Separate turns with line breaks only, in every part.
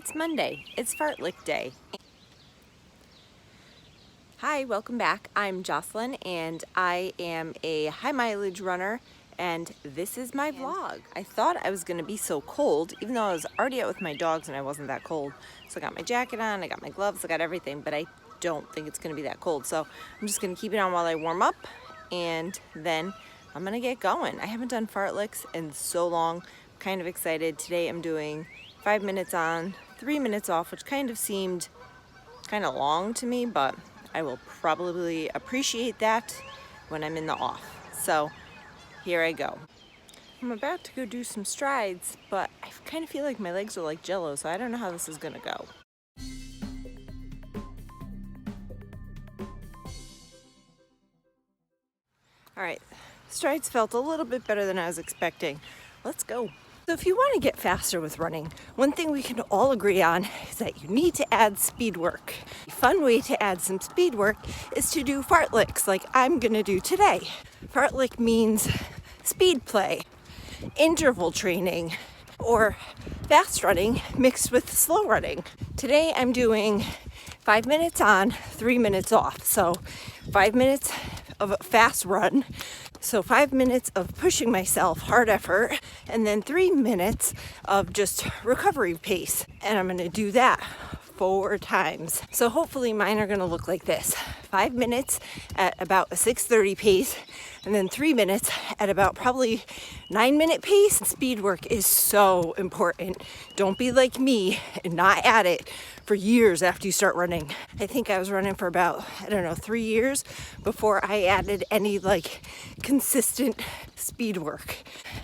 It's Monday. It's Fartlek Day. Hi, welcome back. I'm Jocelyn and I am a high mileage runner and this is my vlog. I thought I was going to be so cold, even though I was already out with my dogs and I wasn't that cold. So I got my jacket on, I got my gloves, I got everything, but I don't think it's going to be that cold. So I'm just going to keep it on while I warm up and then I'm going to get going. I haven't done fartleks in so long. I'm kind of excited. Today I'm doing 5 minutes on, 3 minutes off, which kind of seemed kind of long to me, but I will probably appreciate that when I'm in the off. So here I go. I'm about to go do some strides, but I kind of feel like my legs are like jello, so I don't know how this is gonna go. All right, strides felt a little bit better than I was expecting. Let's go. So if you want to get faster with running, one thing we can all agree on is that you need to add speed work. A fun way to add some speed work is to do fartleks like I'm gonna do today. Fartlek means speed play, interval training, or fast running mixed with slow running. Today I'm doing 5 minutes on, 3 minutes off. So 5 minutes of a fast run. So 5 minutes of pushing myself, hard effort, and then 3 minutes of just recovery pace. And I'm gonna do that 4 times. So hopefully mine are gonna look like this. 5 minutes at about a 6:30 pace, and then 3 minutes at about probably 9-minute pace. Speed work is so important. Don't be like me and not add it for years after you start running. I think I was running for about, 3 years before I added any consistent speed work.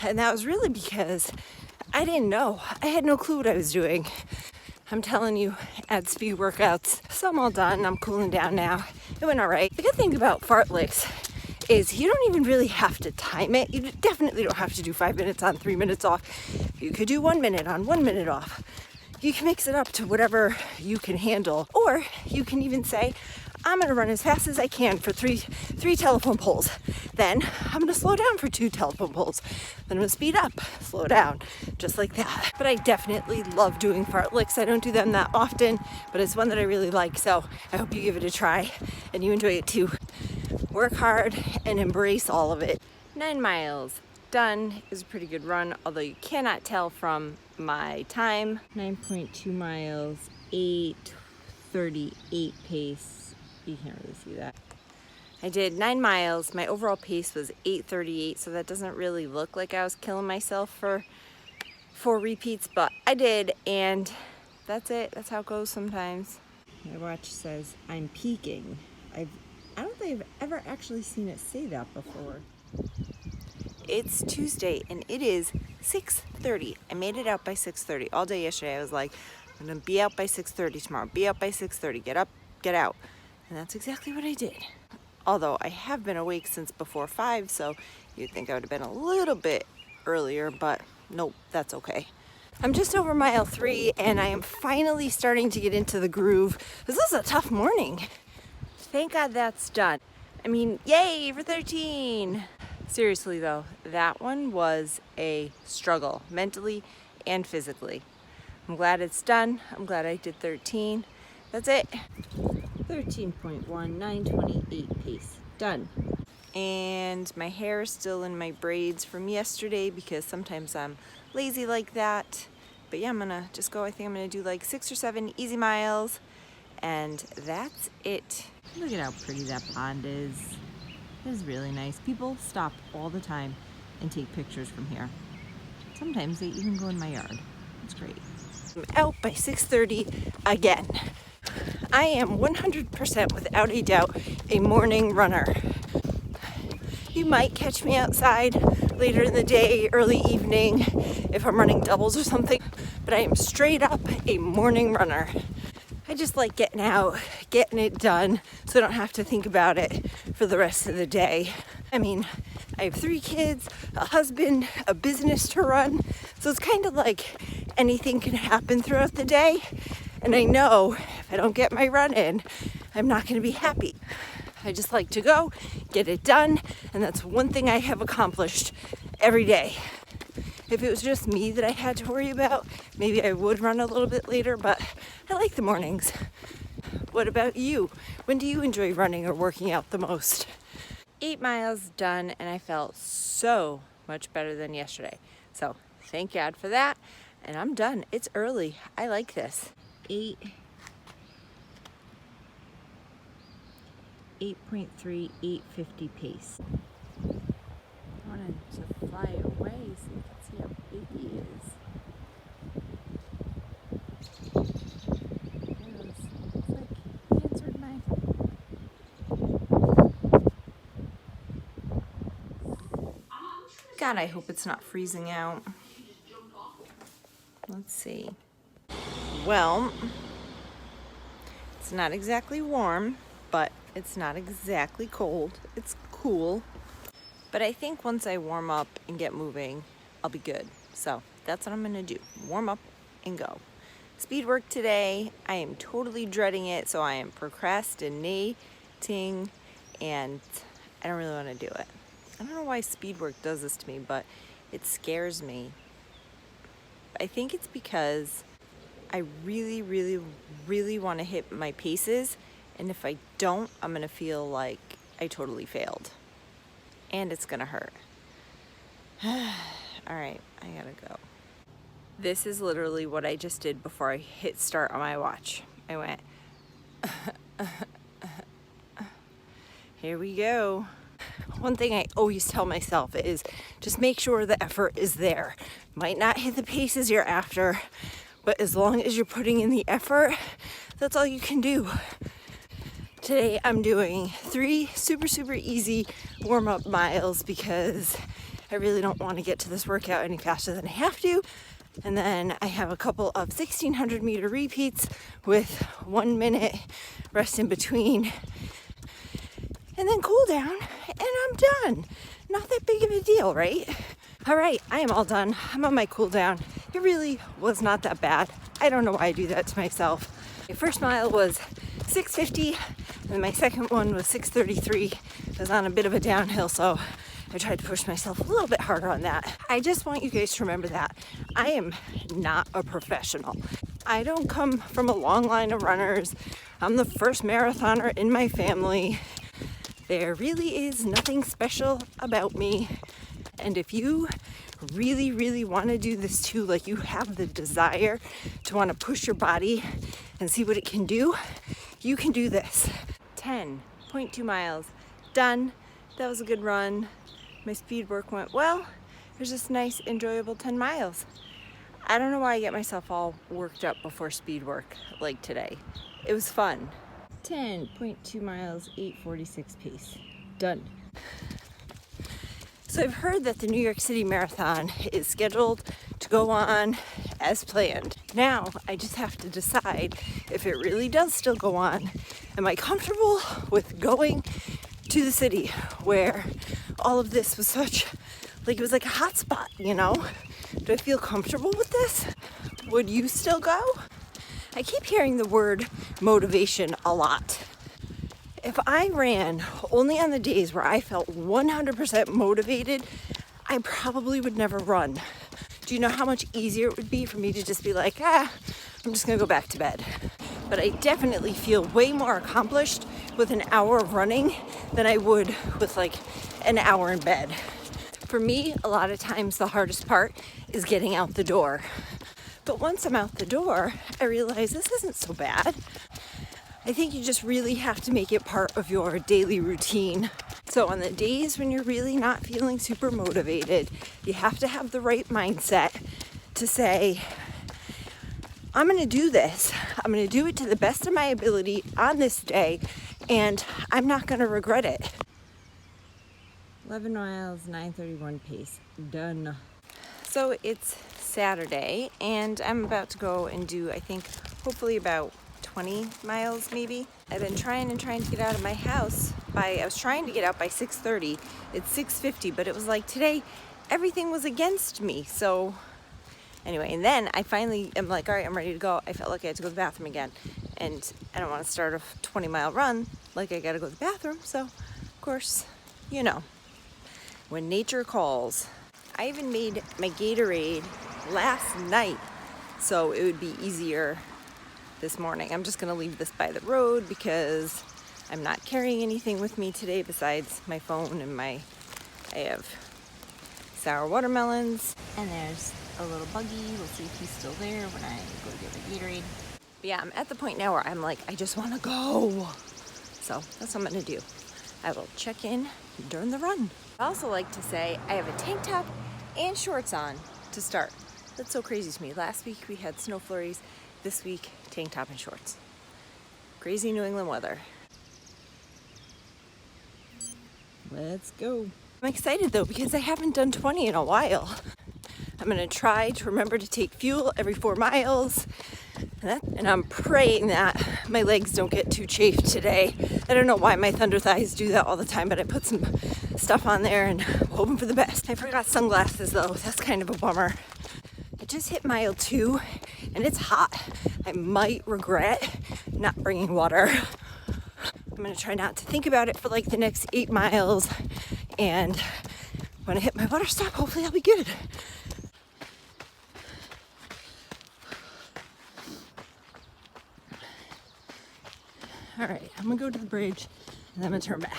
And that was really because I didn't know. I had no clue what I was doing. I'm telling you, add speed workouts. So I'm all done. I'm cooling down now. It went all right. The good thing about fartleks is you don't even really have to time it. You definitely don't have to do 5 minutes on, 3 minutes off. You could do 1 minute on, 1 minute off. You can mix it up to whatever you can handle. Or you can even say, I'm gonna run as fast as I can for three telephone poles. Then I'm gonna slow down for 2 telephone poles. Then I'm gonna speed up, slow down, just like that. But I definitely love doing fartleks. I don't do them that often, but it's one that I really like. So I hope you give it a try and you enjoy it too. Work hard and embrace all of it. 9 miles done. It was a pretty good run, although you cannot tell from my time. 9.2 miles, 8:38 pace. You can't really see that. I did 9 miles. My overall pace was 8:38, so that doesn't really look like I was killing myself for 4 repeats, but I did, and that's it. That's how it goes sometimes. My watch says I'm peaking. I don't think I've ever actually seen it say that before. It's Tuesday and it is 6:30. I made it out by 6:30. All day yesterday I was like, I'm gonna be out by 6:30 tomorrow. Be out by 6:30. Get up, get out. And that's exactly what I did. Although I have been awake since before 5, so you'd think I would have been a little bit earlier, but nope, that's okay. I'm just over mile 3 and I am finally starting to get into the groove. This is a tough morning. Thank God that's done. I mean, yay for 13. Seriously though, that one was a struggle, mentally and physically. I'm glad it's done. I'm glad I did 13. That's it. 13.1, 9:28 pace, done. And my hair is still in my braids from yesterday because sometimes I'm lazy like that. But yeah, I'm gonna just go, I think I'm gonna do 6 or 7 easy miles, and that's it. Look at how pretty that pond is. It is really nice. People stop all the time and take pictures from here. Sometimes they even go in my yard. It's great. I'm out by 6:30 again. I am 100% without a doubt a morning runner. You might catch me outside later in the day, early evening, if I'm running doubles or something, but I am straight up a morning runner. I just like getting out, getting it done, so I don't have to think about it for the rest of the day. I mean, I have 3 kids, a husband, a business to run, so it's kind of like anything can happen throughout the day. And I know if I don't get my run in, I'm not going to be happy. I just like to go, get it done, and that's one thing I have accomplished every day. If it was just me that I had to worry about, maybe I would run a little bit later, but I like the mornings. What about you? When do you enjoy running or working out the most? 8 miles done, and I felt so much better than yesterday. So thank God for that. And I'm done. It's early. I like this. 8.3, 8:50 pace. I wanted to fly away so you can see how big he is. It's like he answered my... God, I hope it's not freezing out. Let's see. Well, it's not exactly warm, but it's not exactly cold. It's cool. But I think once I warm up and get moving, I'll be good. So that's what I'm gonna do. Warm up and go. Speed work today. I am totally dreading it, so I am procrastinating, and I don't really want to do it. I don't know why speed work does this to me, but it scares me. I think it's because I really, really, really want to hit my paces, and if I don't, I'm gonna feel like I totally failed. And it's gonna hurt. All right, I gotta go. This is literally what I just did before I hit start on my watch. I went, here we go. One thing I always tell myself is just make sure the effort is there. Might not hit the paces you're after, but as long as you're putting in the effort, that's all you can do. Today I'm doing 3 super, super easy warm-up miles because I really don't want to get to this workout any faster than I have to. And then I have a couple of 1,600 meter repeats with 1 minute rest in between. And then cool down, and I'm done. Not that big of a deal, right? All right, I am all done. I'm on my cool down. It really was not that bad. I don't know why I do that to myself. My first mile was 6:50, and my second one was 6:33. It was on a bit of a downhill, so I tried to push myself a little bit harder on that. I just want you guys to remember that I am not a professional. I don't come from a long line of runners. I'm the first marathoner in my family. There really is nothing special about me. And if you really, really want to do this too, like you have the desire to want to push your body and see what it can do, you can do this. 10.2 miles done. That was a good run. My speed work went well. It was just nice, enjoyable 10 miles. I don't know why I get myself all worked up before speed work like today. It was fun. 10.2 miles, 8:46 pace. Done. So I've heard that the New York City Marathon is scheduled to go on as planned. Now I just have to decide if it really does still go on. Am I comfortable with going to the city where all of this was such, like it was like a hot spot, you know? Do I feel comfortable with this? Would you still go? I keep hearing the word motivation a lot. If I ran only on the days where I felt 100% motivated, I probably would never run. Do you know how much easier it would be for me to just be like, I'm just gonna go back to bed? But I definitely feel way more accomplished with an hour of running than I would with like an hour in bed. For me, a lot of times the hardest part is getting out the door. But once I'm out the door, I realize this isn't so bad. I think you just really have to make it part of your daily routine. So on the days when you're really not feeling super motivated, you have to have the right mindset to say, I'm gonna do this. I'm gonna do it to the best of my ability on this day, and I'm not gonna regret it. 11 miles, 9:31 pace, done. So it's Saturday, and I'm about to go and do, I think, hopefully about 20 miles maybe. I've been trying to get out of my house I was trying to get out by 6:30. It's 6:50, but it was like today, everything was against me. So anyway, and then I finally am like, all right, I'm ready to go. I felt like I had to go to the bathroom again, and I don't want to start a 20-mile run like I got to go to the bathroom. So of course, you know, when nature calls. I even made my Gatorade last night so it would be easier this morning. I'm just gonna leave this by the road because I'm not carrying anything with me today besides my phone and I have sour watermelons. And there's a little buggy. We'll see if he's still there when I go get my Gatorade. But yeah, I'm at the point now where I'm like, I just wanna go. So that's what I'm gonna do. I will check in during the run. I also like to say I have a tank top and shorts on to start. That's so crazy to me. Last week we had snow flurries. This week, tank top and shorts. Crazy New England weather. Let's go. I'm excited though because I haven't done 20 in a while. I'm gonna try to remember to take fuel every 4 miles. And I'm praying that my legs don't get too chafed today. I don't know why my thunder thighs do that all the time, but I put some stuff on there and I'm hoping for the best. I forgot sunglasses though, that's kind of a bummer. I just hit mile 2 and it's hot. I might regret not bringing water. I'm gonna try not to think about it for like the next 8 miles. And when I hit my water stop, hopefully I'll be good. All right, I'm gonna go to the bridge and then I'm gonna turn back.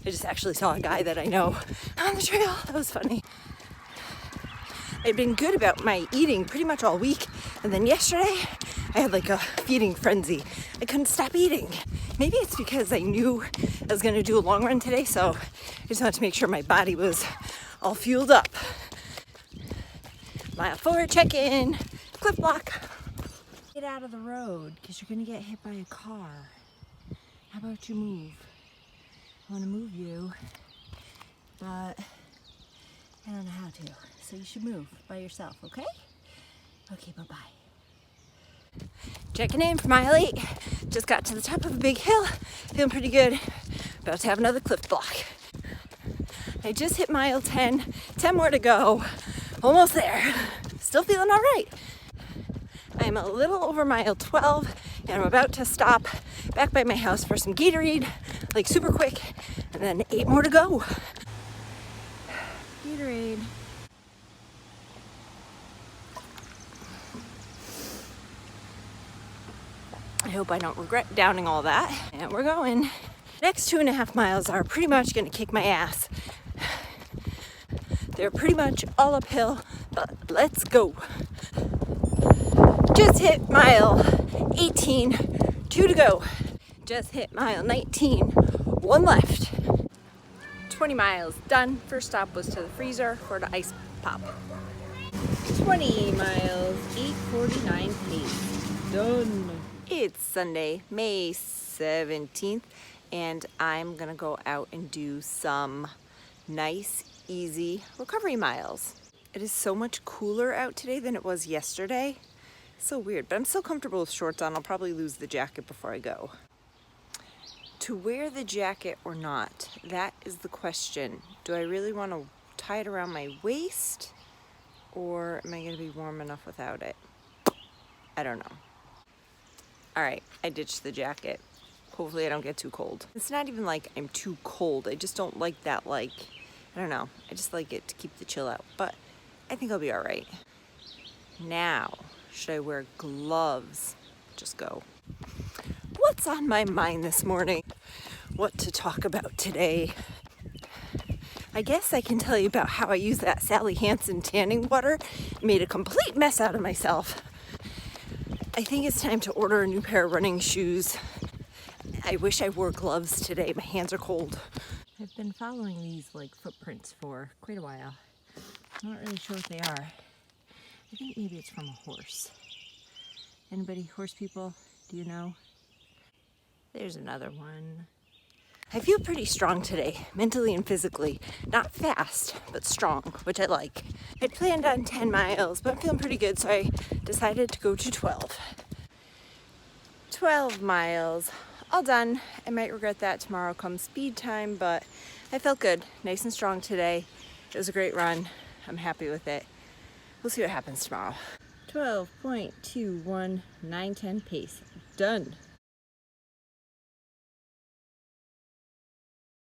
I just actually saw a guy that I know on the trail. That was funny. I'd been good about my eating pretty much all week. And then yesterday, I had like a feeding frenzy. I couldn't stop eating. Maybe it's because I knew I was gonna do a long run today, so I just wanted to make sure my body was all fueled up. Mile 4, check-in, clip block. Get out of the road, because you're gonna get hit by a car. How about you move? I wanna move you, but I don't know how to. So you should move by yourself, okay? Okay, bye-bye. Checking in for mile 8. Just got to the top of a big hill. Feeling pretty good. About to have another cliff block. I just hit mile 10. 10 more to go. Almost there. Still feeling all right. I'm a little over mile 12 and I'm about to stop back by my house for some Gatorade, like super quick, and then 8 more to go. Gatorade. I hope I don't regret downing all that. And we're going. Next 2.5 miles are pretty much gonna kick my ass. They're pretty much all uphill, but let's go. Just hit mile 18, 2 to go. Just hit mile 19, 1 left. 20 miles done. First stop was to the freezer for the ice pop. 20 miles, 8:49 pace. Done. It's Sunday, May 17th, and I'm gonna go out and do some nice, easy recovery miles. It is so much cooler out today than it was yesterday. So weird, but I'm still comfortable with shorts on. I'll probably lose the jacket before I go. To wear the jacket or not, that is the question. Do I really want to tie it around my waist, or am I going to be warm enough without it? I don't know. All right, I ditched the jacket. Hopefully I don't get too cold. It's not even like I'm too cold. I just don't like that, like, I don't know. I just like it to keep the chill out, but I think I'll be all right. Now, should I wear gloves? Just go. What's on my mind this morning? What to talk about today? I guess I can tell you about how I used that Sally Hansen tanning water. Made a complete mess out of myself. I think it's time to order a new pair of running shoes. I wish I wore gloves today. My hands are cold. I've been following these like footprints for quite a while. I'm not really sure what they are. I think maybe it's from a horse. Anybody horse people? Do you know? There's another one. I feel pretty strong today, mentally and physically. Not fast, but strong, which I like. I planned on 10 miles, but I'm feeling pretty good, so I decided to go to 12. 12 miles. All done. I might regret that tomorrow come speed time, but I felt good. Nice and strong today. It was a great run. I'm happy with it. We'll see what happens tomorrow. 12.21, 9:10 pace. Done.